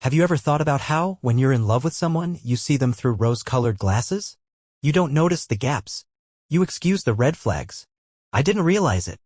Have you ever thought about how, when you're in love with someone, you see them through rose-colored glasses? You don't notice the gaps. You excuse the red flags. I didn't realize it.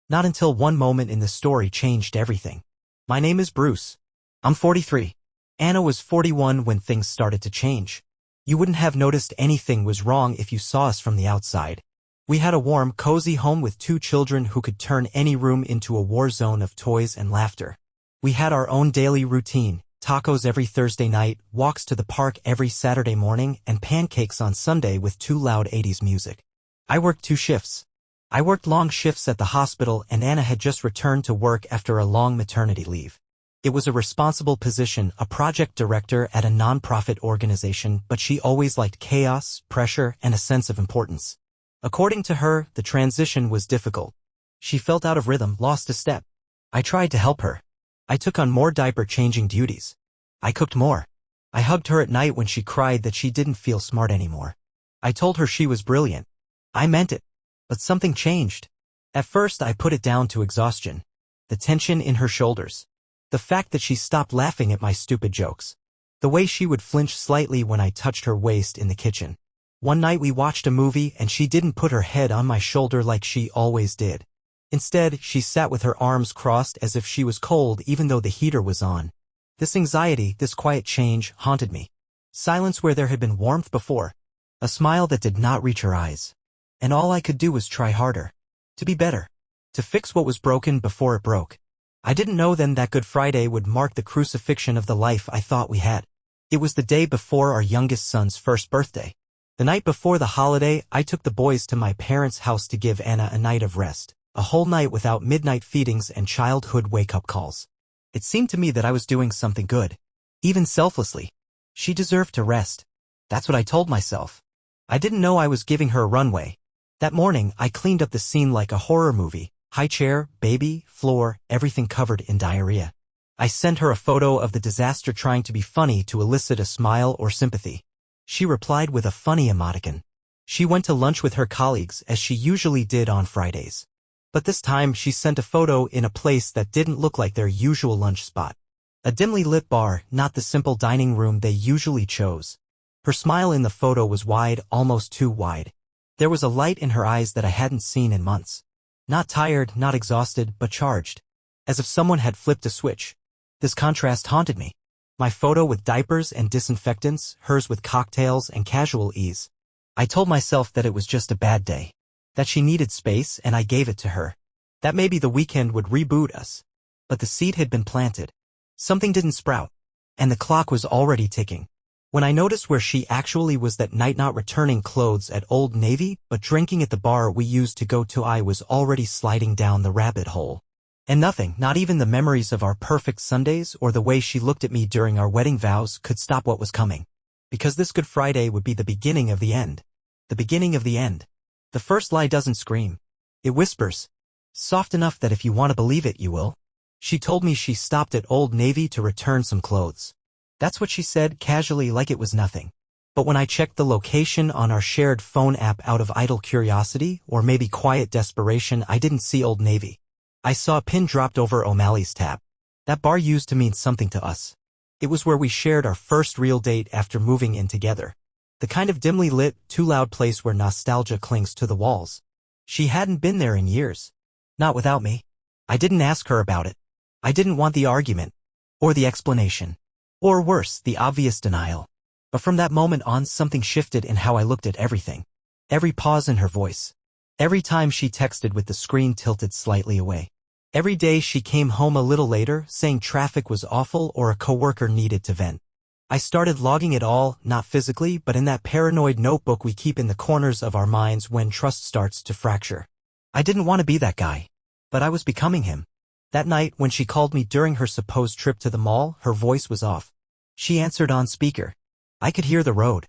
Not until one moment in the story changed everything. My name is Bruce. I'm 43. Anna was 41 when things started to change. You wouldn't have noticed anything was wrong if you saw us from the outside. We had a warm, cozy home with 2 children who could turn any room into a war zone of toys and laughter. We had our own daily routine, tacos every Thursday night, walks to the park every Saturday morning, and pancakes on Sunday with too loud 80s music. I worked 2 shifts. I worked long shifts at the hospital, and Anna had just returned to work after a long maternity leave. It was a responsible position, a project director at a nonprofit organization, but she always liked chaos, pressure, and a sense of importance. According to her, the transition was difficult. She felt out of rhythm, lost a step. I tried to help her. I took on more diaper-changing duties. I cooked more. I hugged her at night when she cried that she didn't feel smart anymore. I told her she was brilliant. I meant it. But something changed. At first I put it down to exhaustion. The tension in her shoulders. The fact that she stopped laughing at my stupid jokes. The way she would flinch slightly when I touched her waist in the kitchen. One night we watched a movie and she didn't put her head on my shoulder like she always did. Instead, she sat with her arms crossed as if she was cold even though the heater was on. This anxiety, this quiet change, haunted me. Silence where there had been warmth before. A smile that did not reach her eyes. And all I could do was try harder. To be better. To fix what was broken before it broke. I didn't know then that Good Friday would mark the crucifixion of the life I thought we had. It was the day before our youngest son's first birthday. The night before the holiday, I took the boys to my parents' house to give Anna a night of rest. A whole night without midnight feedings and childhood wake-up calls. It seemed to me that I was doing something good. Even selflessly. She deserved to rest. That's what I told myself. I didn't know I was giving her a runway. That morning, I cleaned up the scene like a horror movie. High chair, baby, floor, everything covered in diarrhea. I sent her a photo of the disaster trying to be funny to elicit a smile or sympathy. She replied with a funny emoticon. She went to lunch with her colleagues as she usually did on Fridays. But this time she sent a photo in a place that didn't look like their usual lunch spot. A dimly lit bar, not the simple dining room they usually chose. Her smile in the photo was wide, almost too wide. There was a light in her eyes that I hadn't seen in months. Not tired, not exhausted, but charged. As if someone had flipped a switch. This contrast haunted me. My photo with diapers and disinfectants, hers with cocktails and casual ease. I told myself that it was just a bad day. That she needed space and I gave it to her. That maybe the weekend would reboot us. But the seed had been planted. Something didn't sprout. And the clock was already ticking. When I noticed where she actually was that night, not returning clothes at Old Navy, but drinking at the bar we used to go to, I was already sliding down the rabbit hole. And nothing, not even the memories of our perfect Sundays or the way she looked at me during our wedding vows, could stop what was coming. Because this Good Friday would be the beginning of the end. The beginning of the end. The first lie doesn't scream. It whispers. Soft enough that if you want to believe it, you will. She told me she stopped at Old Navy to return some clothes. That's what she said, casually, like it was nothing. But when I checked the location on our shared phone app out of idle curiosity, or maybe quiet desperation, I didn't see Old Navy. I saw a pin dropped over O'Malley's tab. That bar used to mean something to us. It was where we shared our first real date after moving in together. The kind of dimly lit, too loud place where nostalgia clings to the walls. She hadn't been there in years. Not without me. I didn't ask her about it. I didn't want the argument. Or the explanation. Or worse, the obvious denial. But from that moment on, something shifted in how I looked at everything. Every pause in her voice. Every time she texted with the screen tilted slightly away. Every day she came home a little later, saying traffic was awful or a coworker needed to vent. I started logging it all, not physically, but in that paranoid notebook we keep in the corners of our minds when trust starts to fracture. I didn't want to be that guy. But I was becoming him. That night, when she called me during her supposed trip to the mall, her voice was off. She answered on speaker. I could hear the road.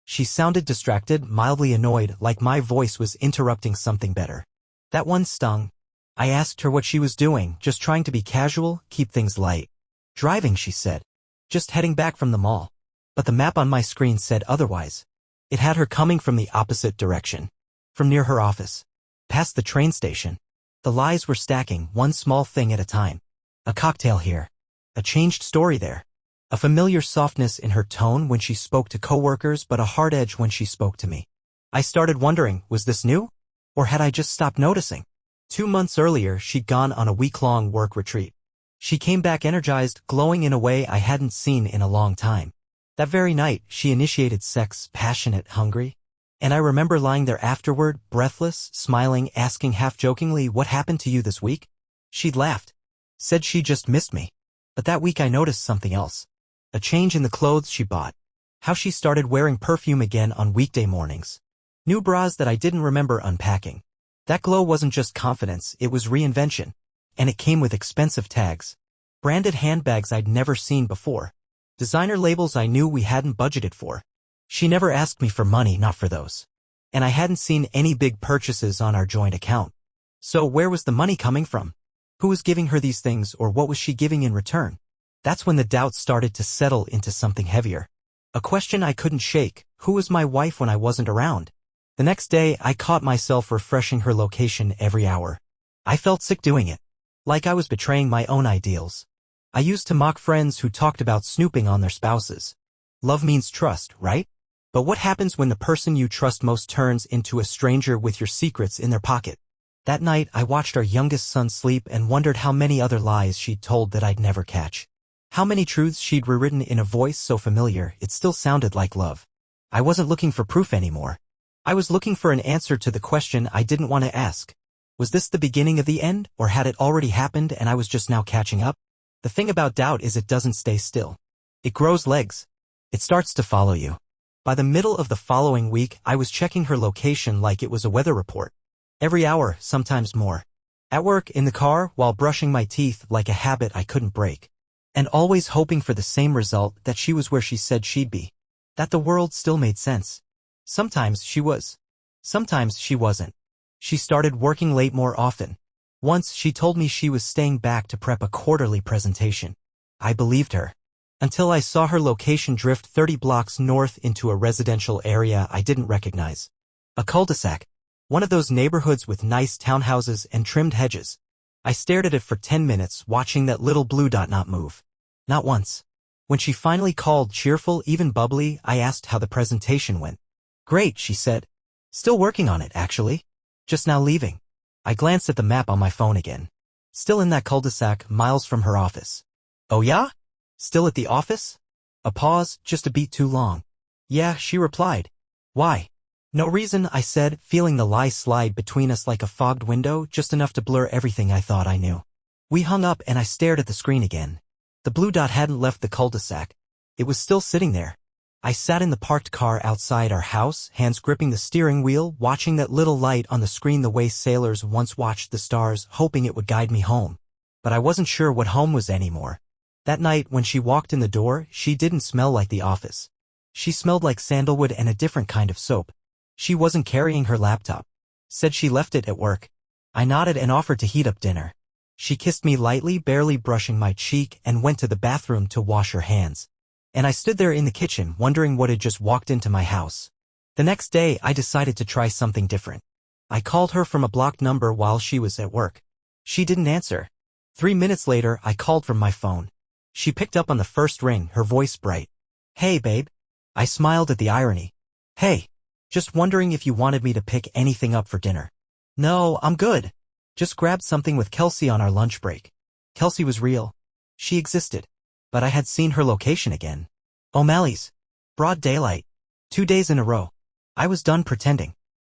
She sounded distracted, mildly annoyed, like my voice was interrupting something better. That one stung. I asked her what she was doing, just trying to be casual, keep things light. Driving, she said. Just heading back from the mall. But the map on my screen said otherwise. It had her coming from the opposite direction. From near her office. Past the train station. The lies were stacking, one small thing at a time. A cocktail here. A changed story there. A familiar softness in her tone when she spoke to coworkers but a hard edge when she spoke to me. I started wondering, was this new? Or had I just stopped noticing? 2 months earlier, she'd gone on a week-long work retreat. She came back energized, glowing in a way I hadn't seen in a long time. That very night, she initiated sex, passionate, hungry. And I remember lying there afterward, breathless, smiling, asking half-jokingly, "What happened to you this week?" She'd laughed. Said she just missed me. But that week I noticed something else. A change in the clothes she bought. How she started wearing perfume again on weekday mornings. New bras that I didn't remember unpacking. That glow wasn't just confidence, it was reinvention. And it came with expensive tags. Branded handbags I'd never seen before. Designer labels I knew we hadn't budgeted for. She never asked me for money, not for those. And I hadn't seen any big purchases on our joint account. So where was the money coming from? Who was giving her these things, or what was she giving in return? That's when the doubts started to settle into something heavier. A question I couldn't shake: who was my wife when I wasn't around? The next day, I caught myself refreshing her location every hour. I felt sick doing it. Like I was betraying my own ideals. I used to mock friends who talked about snooping on their spouses. Love means trust, right? But what happens when the person you trust most turns into a stranger with your secrets in their pocket? That night, I watched our youngest son sleep and wondered how many other lies she'd told that I'd never catch. How many truths she'd rewritten in a voice so familiar it still sounded like love. I wasn't looking for proof anymore. I was looking for an answer to the question I didn't want to ask. Was this the beginning of the end, or had it already happened and I was just now catching up? The thing about doubt is it doesn't stay still. It grows legs. It starts to follow you. By the middle of the following week, I was checking her location like it was a weather report. Every hour, sometimes more. At work, in the car, while brushing my teeth, like a habit I couldn't break. And always hoping for the same result, that she was where she said she'd be. That the world still made sense. Sometimes she was. Sometimes she wasn't. She started working late more often. Once she told me she was staying back to prep a quarterly presentation. I believed her. Until I saw her location drift 30 blocks north into a residential area I didn't recognize. A cul-de-sac. One of those neighborhoods with nice townhouses and trimmed hedges. I stared at it for 10 minutes, watching that little blue dot not move. Not once. When she finally called, cheerful, even bubbly, I asked how the presentation went. "Great," she said. "Still working on it, actually. Just now leaving." I glanced at the map on my phone again. Still in that cul-de-sac, miles from her office. "Oh yeah? Still at the office?" A pause, just a beat too long. "Yeah," she replied. "Why?" "No reason," I said, feeling the lie slide between us like a fogged window, just enough to blur everything I thought I knew. We hung up and I stared at the screen again. The blue dot hadn't left the cul-de-sac. It was still sitting there. I sat in the parked car outside our house, hands gripping the steering wheel, watching that little light on the screen the way sailors once watched the stars, hoping it would guide me home. But I wasn't sure what home was anymore. That night, when she walked in the door, she didn't smell like the office. She smelled like sandalwood and a different kind of soap. She wasn't carrying her laptop. Said she left it at work. I nodded and offered to heat up dinner. She kissed me lightly, barely brushing my cheek, and went to the bathroom to wash her hands. And I stood there in the kitchen, wondering what had just walked into my house. The next day, I decided to try something different. I called her from a blocked number while she was at work. She didn't answer. 3 minutes later, I called from my phone. She picked up on the first ring, her voice bright. "Hey, babe." I smiled at the irony. "Hey. Just wondering if you wanted me to pick anything up for dinner." "No, I'm good. Just grabbed something with Kelsey on our lunch break." Kelsey was real. She existed. But I had seen her location again. O'Malley's. Broad daylight. 2 days in a row. I was done pretending.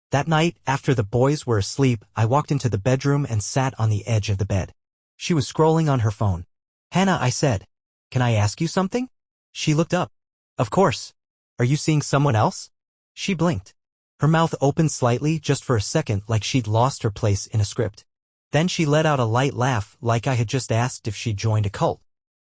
That night, after the boys were asleep, I walked into the bedroom and sat on the edge of the bed. She was scrolling on her phone. "Hannah," I said. "Can I ask you something?" She looked up. "Of course. Are you seeing someone else?" She blinked. Her mouth opened slightly, just for a second, like she'd lost her place in a script. Then she let out a light laugh, like I had just asked if she'd joined a cult.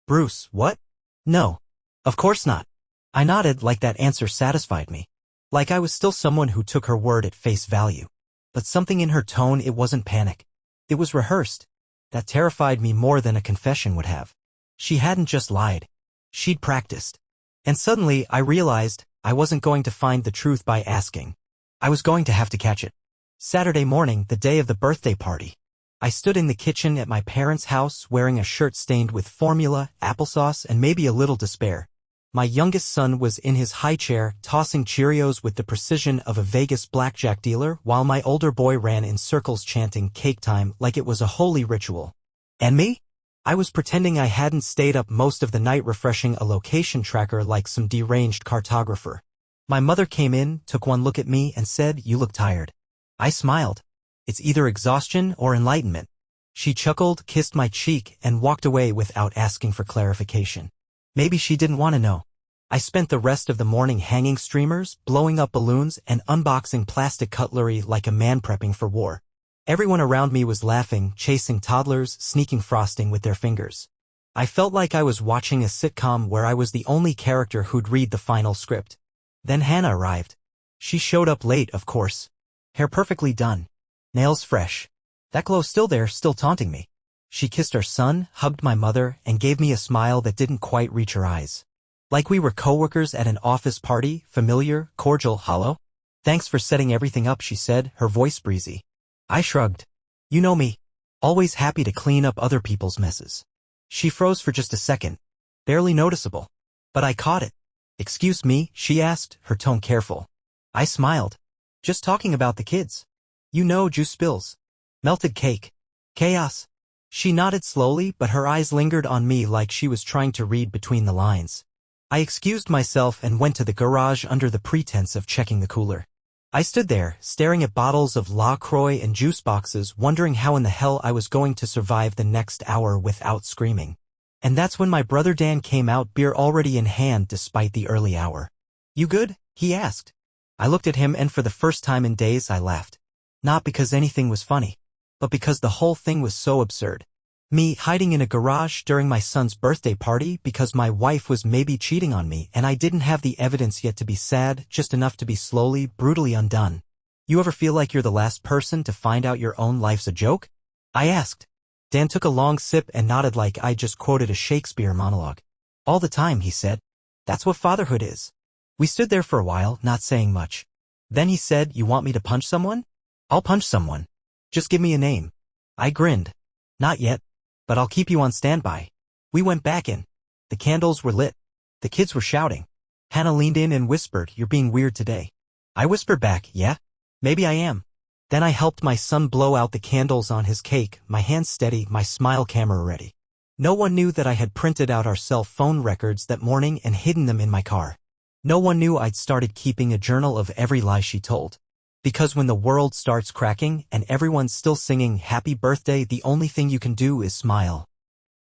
"Bruce, what?" "No. Of course not." I nodded, like that answer satisfied me. Like I was still someone who took her word at face value. But something in her tone, it wasn't panic. It was rehearsed. That terrified me more than a confession would have. She hadn't just lied. She'd practiced. And suddenly, I realized I wasn't going to find the truth by asking. I was going to have to catch it. Saturday morning, the day of the birthday party. I stood in the kitchen at my parents' house wearing a shirt stained with formula, applesauce, and maybe a little despair. My youngest son was in his high chair, tossing Cheerios with the precision of a Vegas blackjack dealer, while my older boy ran in circles chanting cake time like it was a holy ritual. And me? I was pretending I hadn't stayed up most of the night refreshing a location tracker like some deranged cartographer. My mother came in, took one look at me, and said, "You look tired." I smiled. "It's either exhaustion or enlightenment." She chuckled, kissed my cheek, and walked away without asking for clarification. Maybe she didn't want to know. I spent the rest of the morning hanging streamers, blowing up balloons, and unboxing plastic cutlery like a man prepping for war. Everyone around me was laughing, chasing toddlers, sneaking frosting with their fingers. I felt like I was watching a sitcom where I was the only character who'd read the final script. Then Hannah arrived. She showed up late, of course. Hair perfectly done. Nails fresh. That glow still there, still taunting me. She kissed our son, hugged my mother, and gave me a smile that didn't quite reach her eyes. Like we were coworkers at an office party, familiar, cordial, hollow. "Thanks for setting everything up," she said, her voice breezy. I shrugged. "You know me. Always happy to clean up other people's messes." She froze for just a second. Barely noticeable. But I caught it. "Excuse me?" she asked, her tone careful. I smiled. "Just talking about the kids. You know, juice spills. Melted cake. Chaos." She nodded slowly, but her eyes lingered on me like she was trying to read between the lines. I excused myself and went to the garage under the pretense of checking the cooler. I stood there, staring at bottles of La Croix and juice boxes, wondering how in the hell I was going to survive the next hour without screaming. And that's when my brother Dan came out, beer already in hand despite the early hour. "You good?" he asked. I looked at him, and for the first time in days I laughed. Not because anything was funny, but because the whole thing was so absurd. Me hiding in a garage during my son's birthday party because my wife was maybe cheating on me and I didn't have the evidence yet to be sad, just enough to be slowly, brutally undone. "You ever feel like you're the last person to find out your own life's a joke?" I asked. Dan took a long sip and nodded like I just quoted a Shakespeare monologue. "All the time," he said. "That's what fatherhood is." We stood there for a while, not saying much. Then he said, "You want me to punch someone?" "I'll punch someone. Just give me a name." I grinned. "Not yet. But I'll keep you on standby." We went back in. The candles were lit. The kids were shouting. Hannah leaned in and whispered, "You're being weird today." I whispered back, "Yeah, maybe I am." Then I helped my son blow out the candles on his cake, my hands steady, my smile camera ready. No one knew that I had printed out our cell phone records that morning and hidden them in my car. No one knew I'd started keeping a journal of every lie she told. Because when the world starts cracking and everyone's still singing happy birthday, the only thing you can do is smile.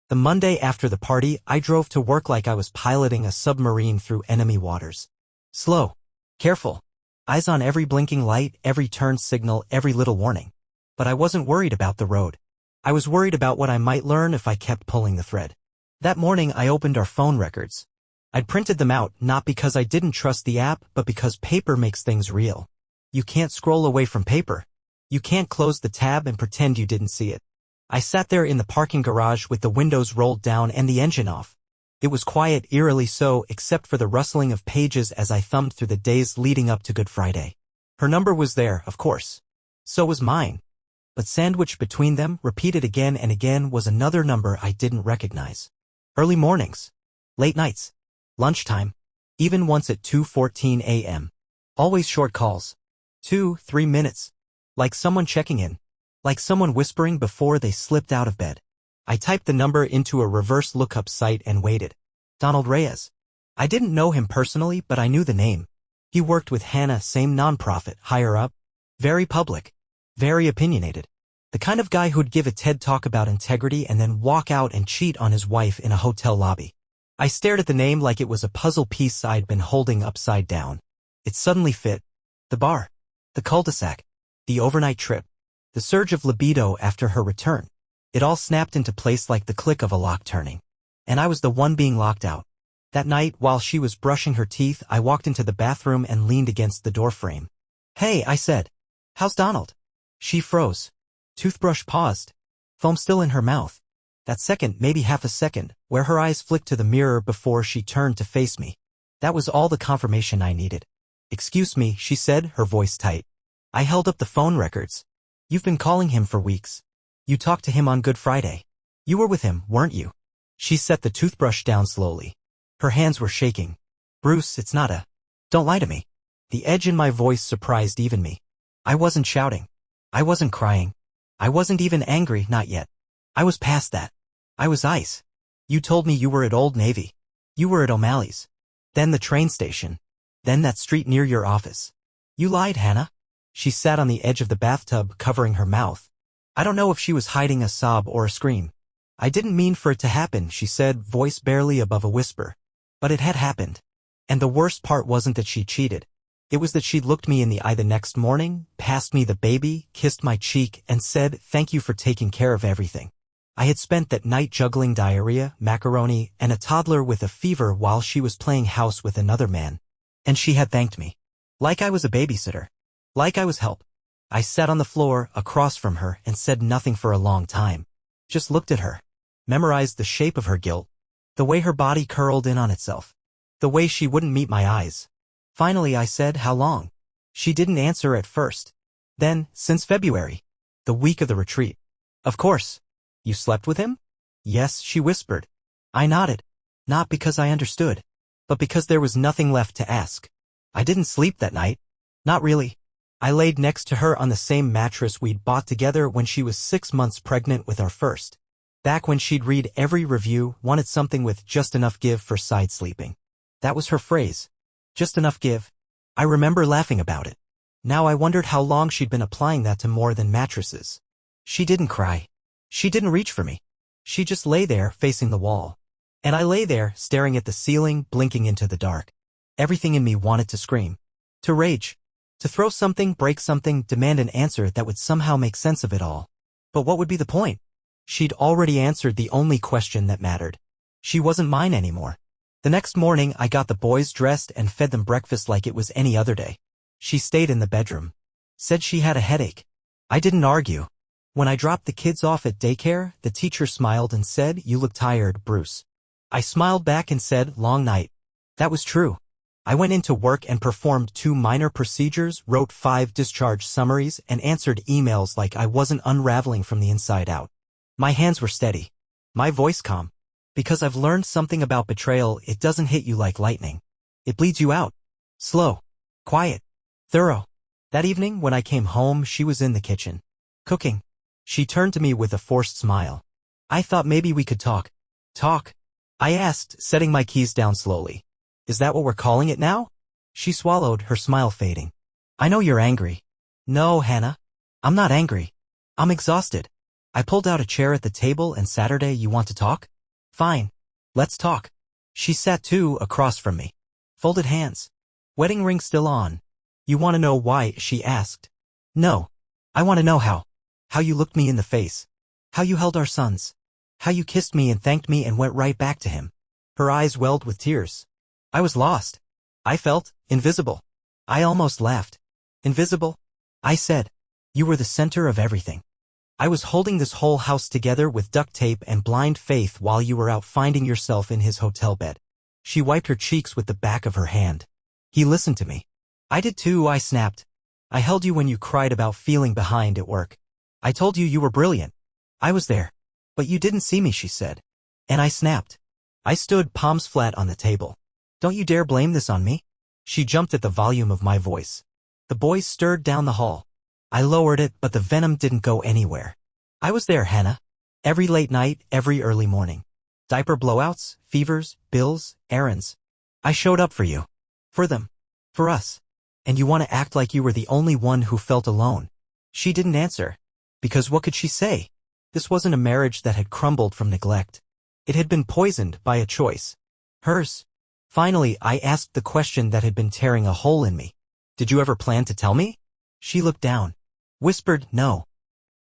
The Monday after the party, I drove to work like I was piloting a submarine through enemy waters. Slow. Careful. Eyes on every blinking light, every turn signal, every little warning. But I wasn't worried about the road. I was worried about what I might learn if I kept pulling the thread. That morning I opened our phone records. I'd printed them out, not because I didn't trust the app, but because paper makes things real. You can't scroll away from paper. You can't close the tab and pretend you didn't see it. I sat there in the parking garage with the windows rolled down and the engine off. It was quiet, eerily so, except for the rustling of pages as I thumbed through the days leading up to Good Friday. Her number was there, of course. So was mine. But sandwiched between them, repeated again and again, was another number I didn't recognize. Early mornings. Late nights. Lunchtime. Even once at 2:14 a.m. Always short calls. 2-3 minutes. Like someone checking in. Like someone whispering before they slipped out of bed. I typed the number into a reverse lookup site and waited. Donald Reyes. I didn't know him personally, but I knew the name. He worked with Hannah, same nonprofit, higher up. Very public. Very opinionated. The kind of guy who'd give a TED talk about integrity and then walk out and cheat on his wife in a hotel lobby. I stared at the name like it was a puzzle piece I'd been holding upside down. It suddenly fit. The bar. The cul-de-sac. The overnight trip. The surge of libido after her return. It all snapped into place like the click of a lock turning. And I was the one being locked out. That night, while she was brushing her teeth, I walked into the bathroom and leaned against the doorframe. "Hey," I said. "How's Donald?" She froze. Toothbrush paused. Foam still in her mouth. That second, maybe half a second, where her eyes flicked to the mirror before she turned to face me. That was all the confirmation I needed. "Excuse me," she said, her voice tight. I held up the phone records. "You've been calling him for weeks." You talked to him on Good Friday. You were with him, weren't you? She set the toothbrush down slowly. Her hands were shaking. Bruce, it's not a... Don't lie to me. The edge in my voice surprised even me. I wasn't shouting. I wasn't crying. I wasn't even angry, not yet. I was past that. I was ice. You told me you were at Old Navy. You were at O'Malley's. Then the train station. Then that street near your office. You lied, Hannah. She sat on the edge of the bathtub, covering her mouth. I don't know if she was hiding a sob or a scream. I didn't mean for it to happen, she said, voice barely above a whisper. But it had happened. And the worst part wasn't that she cheated. It was that she'd looked me in the eye the next morning, passed me the baby, kissed my cheek, and said, "Thank you for taking care of everything." I had spent that night juggling diarrhea, macaroni, and a toddler with a fever while she was playing house with another man. And she had thanked me. Like I was a babysitter. Like I was help. I sat on the floor, across from her, and said nothing for a long time. Just looked at her. Memorized the shape of her guilt. The way her body curled in on itself. The way she wouldn't meet my eyes. Finally I said, "How long?" She didn't answer at first. Then, "Since February. The week of the retreat." "Of course. You slept with him?" "Yes," she whispered. I nodded. Not because I understood, but because there was nothing left to ask. I didn't sleep that night. Not really. I laid next to her on the same mattress we'd bought together when she was 6 months pregnant with our first. Back when she'd read every review, wanted something with just enough give for side sleeping. That was her phrase. Just enough give. I remember laughing about it. Now I wondered how long she'd been applying that to more than mattresses. She didn't cry. She didn't reach for me. She just lay there, facing the wall. And I lay there, staring at the ceiling, blinking into the dark. Everything in me wanted to scream. To rage. To throw something, break something, demand an answer that would somehow make sense of it all. But what would be the point? She'd already answered the only question that mattered. She wasn't mine anymore. The next morning, I got the boys dressed and fed them breakfast like it was any other day. She stayed in the bedroom. Said she had a headache. I didn't argue. When I dropped the kids off at daycare, the teacher smiled and said, "You look tired, Bruce." I smiled back and said, "Long night." That was true. I went into work and performed 2 minor procedures, wrote 5 discharge summaries, and answered emails like I wasn't unraveling from the inside out. My hands were steady. My voice calm. Because I've learned something about betrayal, it doesn't hit you like lightning. It bleeds you out. Slow. Quiet. Thorough. That evening, when I came home, she was in the kitchen. Cooking. She turned to me with a forced smile. "I thought maybe we could talk." "Talk?" I asked, setting my keys down slowly. "Is that what we're calling it now?" She swallowed, her smile fading. "I know you're angry." "No, Hannah. I'm not angry. I'm exhausted." I pulled out a chair at the table and Saturday, "You want to talk?" "Fine. Let's talk." She sat too, across from me. Folded hands. Wedding ring still on. "You want to know why?" she asked. "No. I want to know how. How you looked me in the face. How you held our sons. How you kissed me and thanked me and went right back to him." Her eyes welled with tears. I was lost. I felt invisible. I almost laughed. "Invisible?" I said. "You were the center of everything. I was holding this whole house together with duct tape and blind faith while you were out finding yourself in his hotel bed." She wiped her cheeks with the back of her hand. "He listened to me." "I did too," I snapped. "I held you when you cried about feeling behind at work. I told you you were brilliant. I was there. But you didn't see me," she said. And I snapped. I stood, palms flat on the table. "Don't you dare blame this on me." She jumped at the volume of my voice. The boys stirred down the hall. I lowered it, but the venom didn't go anywhere. "I was there, Hannah. Every late night, every early morning. Diaper blowouts, fevers, bills, errands. I showed up for you. For them. For us. And you want to act like you were the only one who felt alone." She didn't answer. Because what could she say? This wasn't a marriage that had crumbled from neglect. It had been poisoned by a choice. Hers. Finally, I asked the question that had been tearing a hole in me. "Did you ever plan to tell me?" She looked down. Whispered, "No."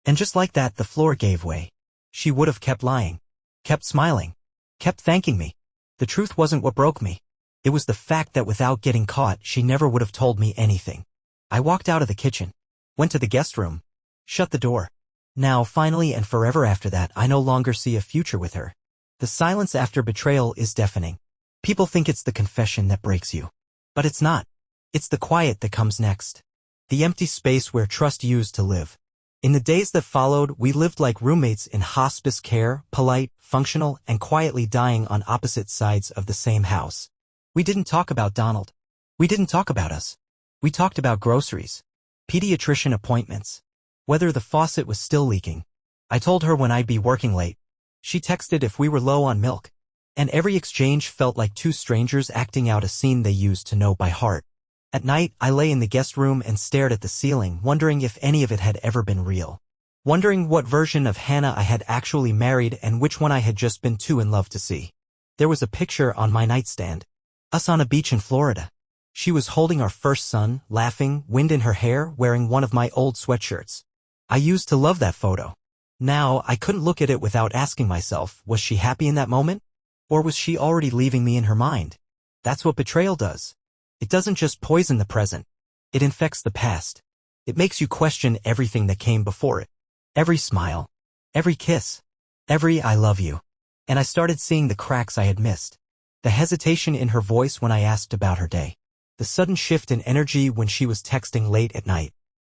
And just like that, the floor gave way. She would have kept lying. Kept smiling. Kept thanking me. The truth wasn't what broke me. It was the fact that without getting caught, she never would have told me anything. I walked out of the kitchen. Went to the guest room. Shut the door. Now, finally and forever after that, I no longer see a future with her. The silence after betrayal is deafening. People think it's the confession that breaks you. But it's not. It's the quiet that comes next. The empty space where trust used to live. In the days that followed, we lived like roommates in hospice care, polite, functional, and quietly dying on opposite sides of the same house. We didn't talk about Donald. We didn't talk about us. We talked about groceries, pediatrician appointments, whether the faucet was still leaking. I told her when I'd be working late. She texted if we were low on milk. And every exchange felt like two strangers acting out a scene they used to know by heart. At night, I lay in the guest room and stared at the ceiling, wondering if any of it had ever been real. Wondering what version of Hannah I had actually married and which one I had just been too in love to see. There was a picture on my nightstand. Us on a beach in Florida. She was holding our first son, laughing, wind in her hair, wearing one of my old sweatshirts. I used to love that photo. Now, I couldn't look at it without asking myself, was she happy in that moment? Or was she already leaving me in her mind? That's what betrayal does. It doesn't just poison the present. It infects the past. It makes you question everything that came before it. Every smile. Every kiss. Every I love you. And I started seeing the cracks I had missed. The hesitation in her voice when I asked about her day. The sudden shift in energy when she was texting late at night.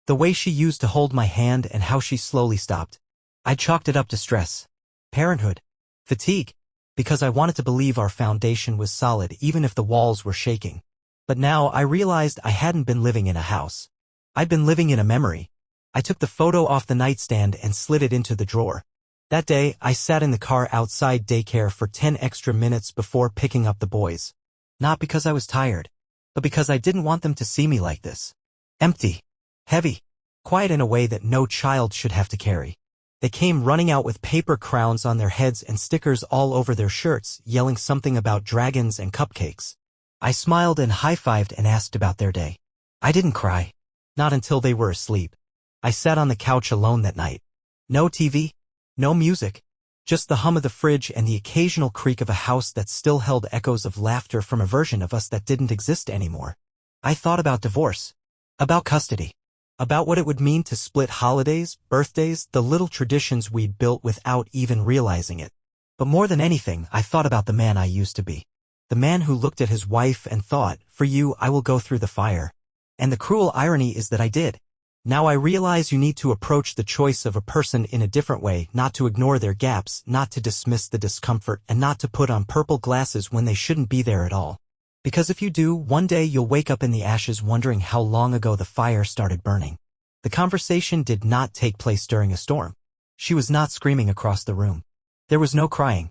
The way she used to hold my hand and how she slowly stopped. I chalked it up to stress. Parenthood. Fatigue. Because I wanted to believe our foundation was solid even if the walls were shaking. But now I realized I hadn't been living in a house. I'd been living in a memory. I took the photo off the nightstand and slid it into the drawer. That day, I sat in the car outside daycare for 10 extra minutes before picking up the boys. Not because I was tired, but because I didn't want them to see me like this. Empty. Heavy. Quiet in a way that no child should have to carry. They came running out with paper crowns on their heads and stickers all over their shirts, yelling something about dragons and cupcakes. I smiled and high-fived and asked about their day. I didn't cry. Not until they were asleep. I sat on the couch alone that night. No TV. No music. Just the hum of the fridge and the occasional creak of a house that still held echoes of laughter from a version of us that didn't exist anymore. I thought about divorce. About custody. About what it would mean to split holidays, birthdays, the little traditions we'd built without even realizing it. But more than anything, I thought about the man I used to be. The man who looked at his wife and thought, for you, I will go through the fire. And the cruel irony is that I did. Now I realize you need to approach the choice of a person in a different way, not to ignore their gaps, not to dismiss the discomfort, and not to put on purple glasses when they shouldn't be there at all. Because if you do, one day you'll wake up in the ashes wondering how long ago the fire started burning. The conversation did not take place during a storm. She was not screaming across the room. There was no crying.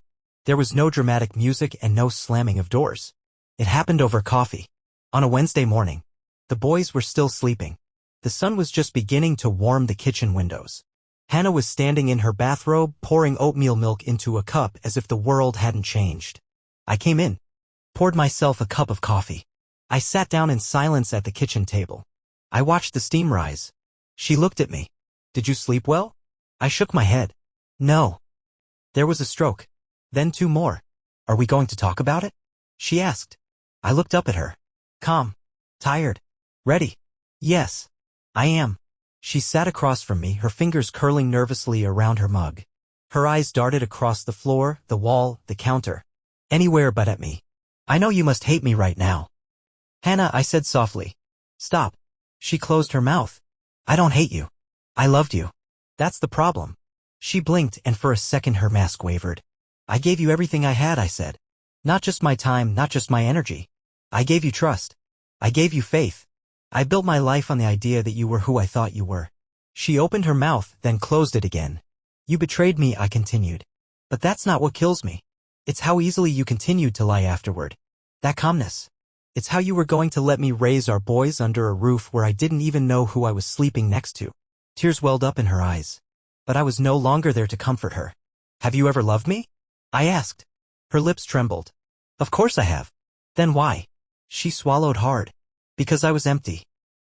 There was no dramatic music and no slamming of doors. It happened over coffee. On a Wednesday morning. The boys were still sleeping. The sun was just beginning to warm the kitchen windows. Hannah was standing in her bathrobe, pouring oatmeal milk into a cup as if the world hadn't changed. I came in. Poured myself a cup of coffee. I sat down in silence at the kitchen table. I watched the steam rise. She looked at me. Did you sleep well? I shook my head. No. There was a stroke. Then two more. Are we going to talk about it? She asked. I looked up at her. Calm. Tired. Ready. Yes. I am. She sat across from me, her fingers curling nervously around her mug. Her eyes darted across the floor, the wall, the counter. Anywhere but at me. I know you must hate me right now. Hannah, I said softly. Stop. She closed her mouth. I don't hate you. I loved you. That's the problem. She blinked and for a second her mask wavered. I gave you everything I had, I said. Not just my time, not just my energy. I gave you trust. I gave you faith. I built my life on the idea that you were who I thought you were. She opened her mouth, then closed it again. You betrayed me, I continued. But that's not what kills me. It's how easily you continued to lie afterward. That calmness. It's how you were going to let me raise our boys under a roof where I didn't even know who I was sleeping next to. Tears welled up in her eyes. But I was no longer there to comfort her. Have you ever loved me? I asked. Her lips trembled. Of course I have. Then why? She swallowed hard. Because I was empty.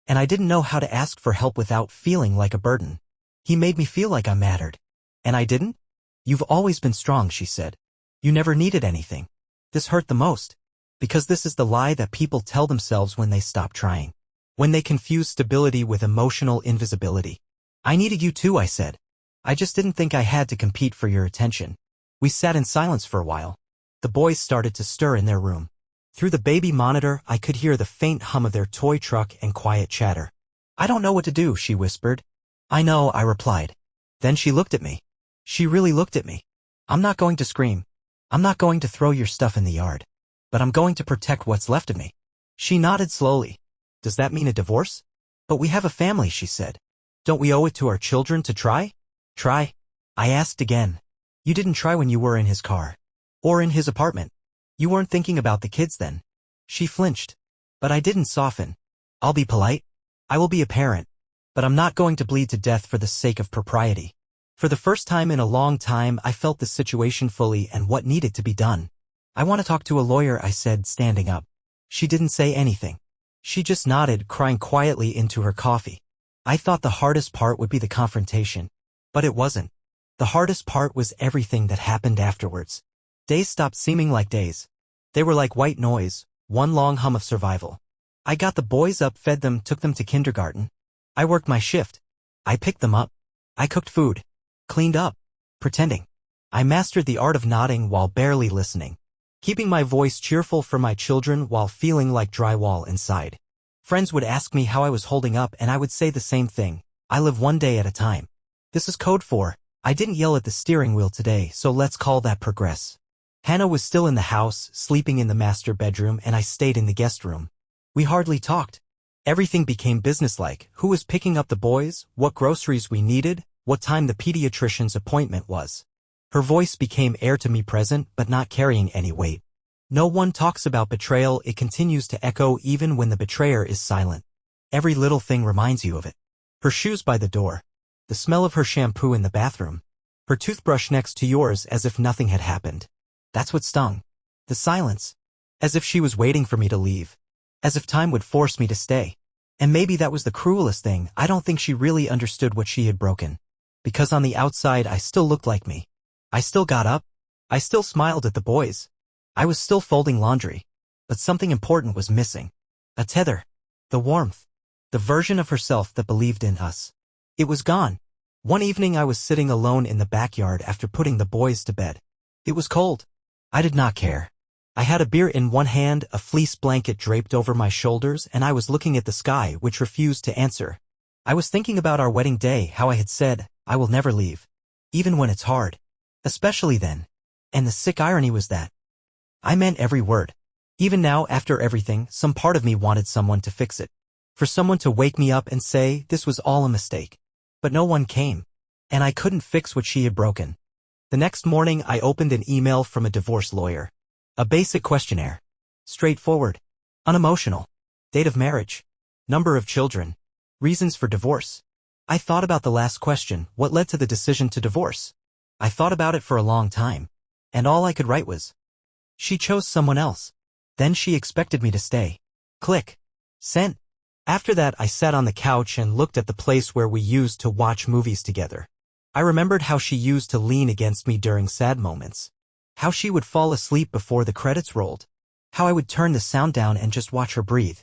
And I didn't know how to ask for help without feeling like a burden. He made me feel like I mattered. And I didn't? You've always been strong, she said. You never needed anything. This hurt the most. Because this is the lie that people tell themselves when they stop trying. When they confuse stability with emotional invisibility. I needed you too, I said. I just didn't think I had to compete for your attention. We sat in silence for a while. The boys started to stir in their room. Through the baby monitor, I could hear the faint hum of their toy truck and quiet chatter. I don't know what to do, she whispered. I know, I replied. Then she looked at me. She really looked at me. I'm not going to scream. I'm not going to throw your stuff in the yard. But I'm going to protect what's left of me. She nodded slowly. Does that mean a divorce? But we have a family, she said. Don't we owe it to our children to try? Try? I asked again. You didn't try when you were in his car. Or in his apartment. You weren't thinking about the kids then. She flinched. But I didn't soften. I'll be polite. I will be a parent. But I'm not going to bleed to death for the sake of propriety. For the first time in a long time, I felt the situation fully and what needed to be done. I want to talk to a lawyer, I said, standing up. She didn't say anything. She just nodded, crying quietly into her coffee. I thought the hardest part would be the confrontation. But it wasn't. The hardest part was everything that happened afterwards. Days stopped seeming like days. They were like white noise, one long hum of survival. I got the boys up, fed them, took them to kindergarten. I worked my shift. I picked them up. I cooked food. Cleaned up. Pretending. I mastered the art of nodding while barely listening. Keeping my voice cheerful for my children while feeling like drywall inside. Friends would ask me how I was holding up and I would say the same thing. I live one day at a time. This is code for, I didn't yell at the steering wheel today, so let's call that progress. Hannah was still in the house, sleeping in the master bedroom, and I stayed in the guest room. We hardly talked. Everything became businesslike. Who was picking up the boys, what groceries we needed, what time the pediatrician's appointment was. Her voice became air to me, present but not carrying any weight. No one talks about betrayal, it continues to echo even when the betrayer is silent. Every little thing reminds you of it. Her shoes by the door. The smell of her shampoo in the bathroom. Her toothbrush next to yours, as if nothing had happened. That's what stung. The silence. As if she was waiting for me to leave. As if time would force me to stay. And maybe that was the cruelest thing. I don't think she really understood what she had broken. Because on the outside I still looked like me. I still got up. I still smiled at the boys. I was still folding laundry. But something important was missing. A tether. The warmth. The version of herself that believed in us. It was gone. One evening I was sitting alone in the backyard after putting the boys to bed. It was cold. I did not care. I had a beer in one hand, a fleece blanket draped over my shoulders, and I was looking at the sky, which refused to answer. I was thinking about our wedding day, how I had said, I will never leave. Even when it's hard. Especially then. And the sick irony was that I meant every word. Even now, after everything, some part of me wanted someone to fix it. For someone to wake me up and say, this was all a mistake. But no one came. And I couldn't fix what she had broken. The next morning, I opened an email from a divorce lawyer. A basic questionnaire. Straightforward. Unemotional. Date of marriage. Number of children. Reasons for divorce. I thought about the last question, what led to the decision to divorce? I thought about it for a long time. And all I could write was, she chose someone else. Then she expected me to stay. Click. Sent. After that, I sat on the couch and looked at the place where we used to watch movies together. I remembered how she used to lean against me during sad moments. How she would fall asleep before the credits rolled. How I would turn the sound down and just watch her breathe.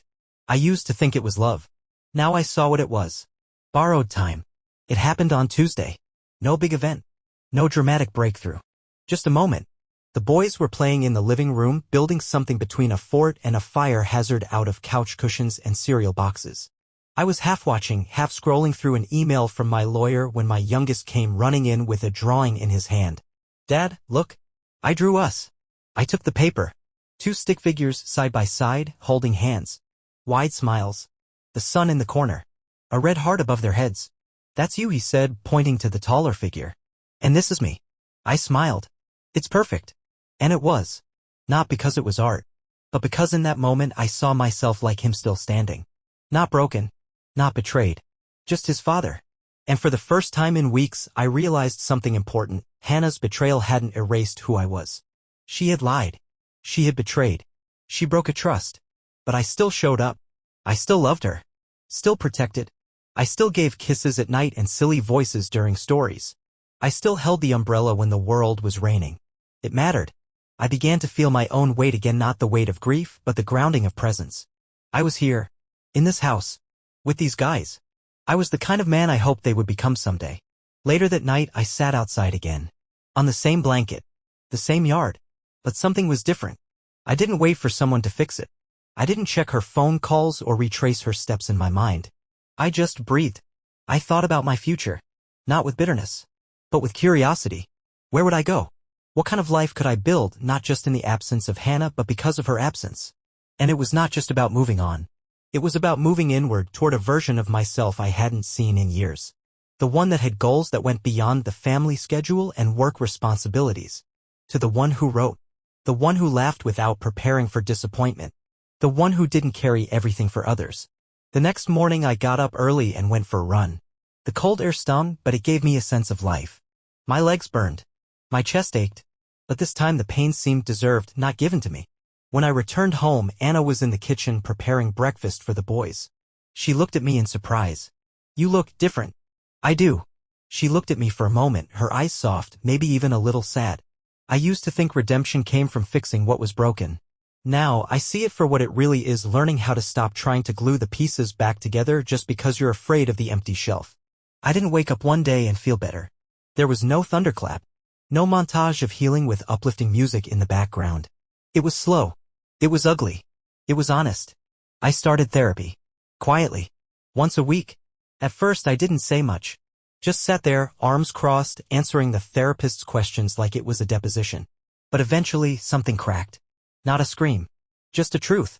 I used to think it was love. Now I saw what it was. Borrowed time. It happened on Tuesday. No big event. No dramatic breakthrough. Just a moment. The boys were playing in the living room, building something between a fort and a fire hazard out of couch cushions and cereal boxes. I was half watching, half scrolling through an email from my lawyer when my youngest came running in with a drawing in his hand. Dad, look. I drew us. I took the paper. 2 stick figures side by side, holding hands. Wide smiles. The sun in the corner. A red heart above their heads. That's you, he said, pointing to the taller figure. And this is me. I smiled. It's perfect. And it was. Not because it was art. But because in that moment I saw myself like him, still standing. Not broken. Not betrayed. Just his father. And for the first time in weeks, I realized something important. Hannah's betrayal hadn't erased who I was. She had lied. She had betrayed. She broke a trust. But I still showed up. I still loved her. Still protected. I still gave kisses at night and silly voices during stories. I still held the umbrella when the world was raining. It mattered. I began to feel my own weight again, not the weight of grief, but the grounding of presence. I was here. In this house. With these guys. I was the kind of man I hoped they would become someday. Later that night, I sat outside again. On the same blanket. The same yard. But something was different. I didn't wait for someone to fix it. I didn't check her phone calls or retrace her steps in my mind. I just breathed. I thought about my future. Not with bitterness, but with curiosity. Where would I go? What kind of life could I build, not just in the absence of Hannah but because of her absence? And it was not just about moving on. It was about moving inward toward a version of myself I hadn't seen in years. The one that had goals that went beyond the family schedule and work responsibilities. To the one who wrote. The one who laughed without preparing for disappointment. The one who didn't carry everything for others. The next morning I got up early and went for a run. The cold air stung, but it gave me a sense of life. My legs burned. My chest ached. But this time the pain seemed deserved, not given to me. When I returned home, Anna was in the kitchen preparing breakfast for the boys. She looked at me in surprise. You look different. I do. She looked at me for a moment, her eyes soft, maybe even a little sad. I used to think redemption came from fixing what was broken. Now, I see it for what it really is, learning how to stop trying to glue the pieces back together just because you're afraid of the empty shelf. I didn't wake up one day and feel better. There was no thunderclap. No montage of healing with uplifting music in the background. It was slow. It was ugly. It was honest. I started therapy. Quietly. Once a week. At first I didn't say much. Just sat there, arms crossed, answering the therapist's questions like it was a deposition. But eventually, something cracked. Not a scream. Just a truth.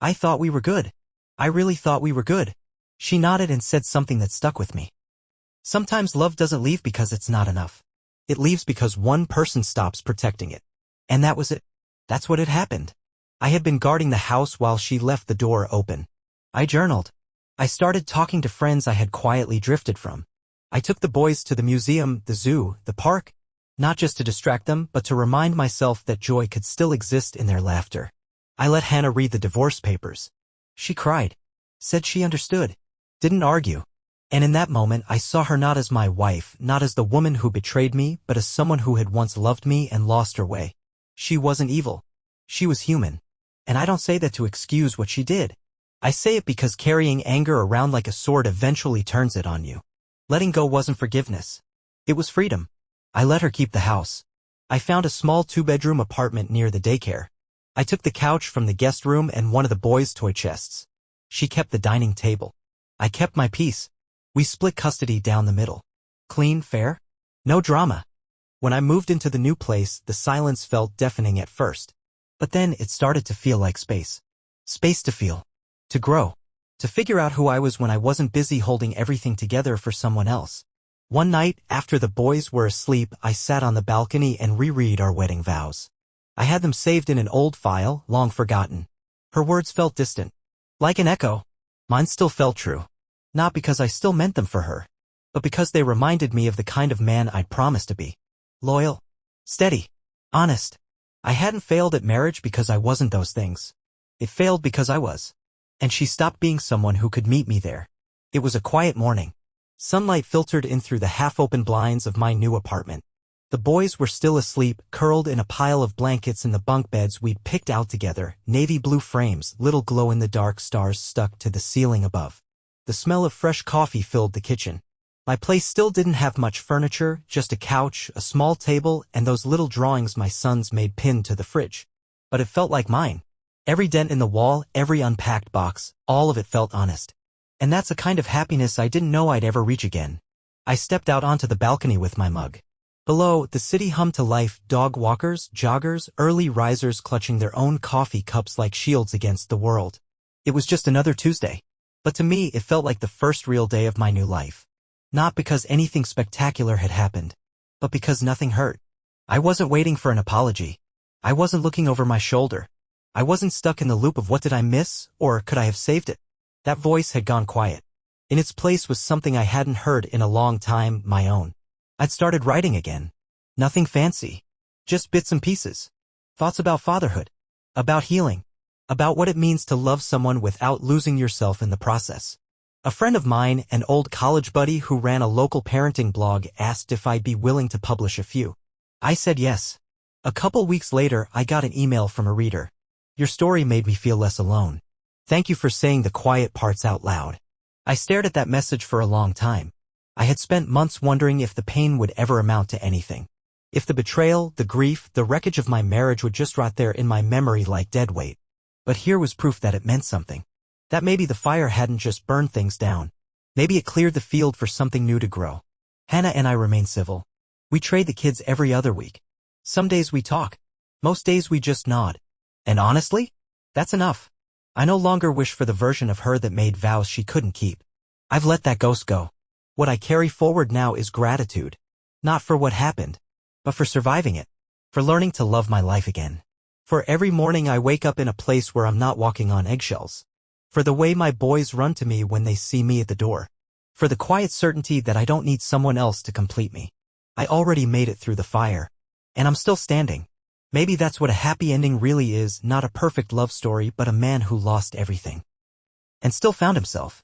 I thought we were good. I really thought we were good. She nodded and said something that stuck with me. Sometimes love doesn't leave because it's not enough. It leaves because one person stops protecting it. And that was it. That's what had happened. I had been guarding the house while she left the door open. I journaled. I started talking to friends I had quietly drifted from. I took the boys to the museum, the zoo, the park, not just to distract them, but to remind myself that joy could still exist in their laughter. I let Hannah read the divorce papers. She cried. Said she understood. Didn't argue. And in that moment I saw her not as my wife, not as the woman who betrayed me, but as someone who had once loved me and lost her way. She wasn't evil. She was human. And I don't say that to excuse what she did. I say it because carrying anger around like a sword eventually turns it on you. Letting go wasn't forgiveness. It was freedom. I let her keep the house. I found a small 2-bedroom apartment near the daycare. I took the couch from the guest room and one of the boys' toy chests. She kept the dining table. I kept my peace. We split custody down the middle. Clean, fair? No drama. When I moved into the new place, the silence felt deafening at first. But then it started to feel like space. Space to feel. To grow. To figure out who I was when I wasn't busy holding everything together for someone else. One night, after the boys were asleep, I sat on the balcony and reread our wedding vows. I had them saved in an old file, long forgotten. Her words felt distant. Like an echo. Mine still felt true. Not because I still meant them for her, but because they reminded me of the kind of man I'd promised to be. Loyal. Steady. Honest. I hadn't failed at marriage because I wasn't those things. It failed because I was. And she stopped being someone who could meet me there. It was a quiet morning. Sunlight filtered in through the half-open blinds of my new apartment. The boys were still asleep, curled in a pile of blankets in the bunk beds we'd picked out together, navy blue frames, little glow-in-the-dark stars stuck to the ceiling above. The smell of fresh coffee filled the kitchen. My place still didn't have much furniture, just a couch, a small table, and those little drawings my sons made pinned to the fridge. But it felt like mine. Every dent in the wall, every unpacked box, all of it felt honest. And that's a kind of happiness I didn't know I'd ever reach again. I stepped out onto the balcony with my mug. Below, the city hummed to life, dog walkers, joggers, early risers clutching their own coffee cups like shields against the world. It was just another Tuesday. But to me, it felt like the first real day of my new life. Not because anything spectacular had happened, but because nothing hurt. I wasn't waiting for an apology. I wasn't looking over my shoulder. I wasn't stuck in the loop of what did I miss, or could I have saved it? That voice had gone quiet. In its place was something I hadn't heard in a long time, my own. I'd started writing again. Nothing fancy. Just bits and pieces. Thoughts about fatherhood. About healing. About what it means to love someone without losing yourself in the process. A friend of mine, an old college buddy who ran a local parenting blog, asked if I'd be willing to publish a few. I said yes. A couple weeks later, I got an email from a reader. Your story made me feel less alone. Thank you for saying the quiet parts out loud. I stared at that message for a long time. I had spent months wondering if the pain would ever amount to anything. If the betrayal, the grief, the wreckage of my marriage would just rot there in my memory like dead weight. But here was proof that it meant something. That maybe the fire hadn't just burned things down. Maybe it cleared the field for something new to grow. Hannah and I remain civil. We trade the kids every other week. Some days we talk. Most days we just nod. And honestly, that's enough. I no longer wish for the version of her that made vows she couldn't keep. I've let that ghost go. What I carry forward now is gratitude. Not for what happened, but for surviving it. For learning to love my life again. For every morning I wake up in a place where I'm not walking on eggshells. For the way my boys run to me when they see me at the door. For the quiet certainty that I don't need someone else to complete me. I already made it through the fire. And I'm still standing. Maybe that's what a happy ending really is, not a perfect love story but a man who lost everything. And still found himself.